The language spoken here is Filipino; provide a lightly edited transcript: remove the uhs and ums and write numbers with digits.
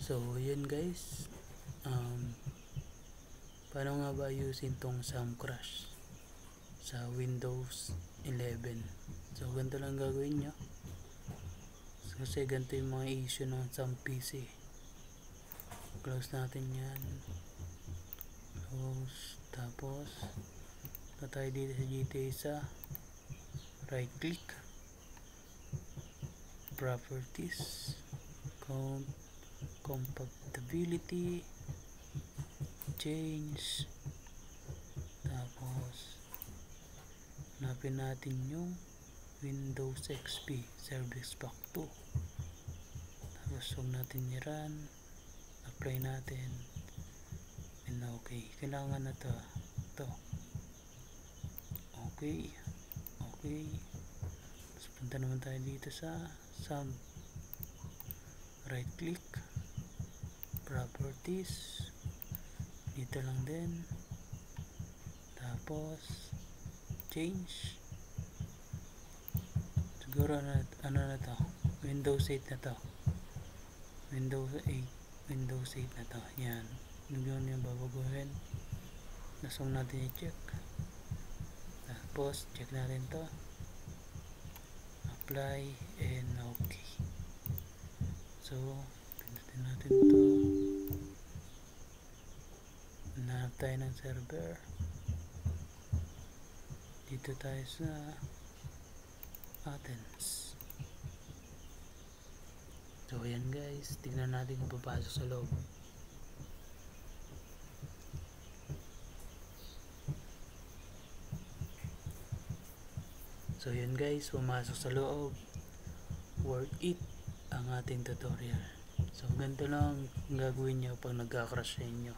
So yun guys, paano nga ba ayusin tong SAM crash sa Windows 11? So ganito lang gagawin nyo, kasi ganito yung mga issue ng SAM PC. Close natin yan, close. Tapos tayo dito sa GTA, sa right click, properties, compatibility, change. Tapos hanapin natin yung Windows XP Service Pack 2. Tapos huwag natin i-run, apply natin, and okay. Kailangan na to okay. Tapos punta naman tayo dito sa SAM, right click, properties, dito lang din, tapos change. Siguro ano na to, Windows 8 na to, Windows 8 na to. Yan, yun yung babaguhin. Nasong natin i-check, tapos check natin to, apply, and okay. So pindutin natin to, hanap tayo ng server, dito tayo sa Athens. So ayan guys, tignan natin kung papasok sa loob. So yun guys, pumasok sa loob. Worth it ang ating tutorial. So ganito lang gagawin nyo pag nagka-crash sa inyo.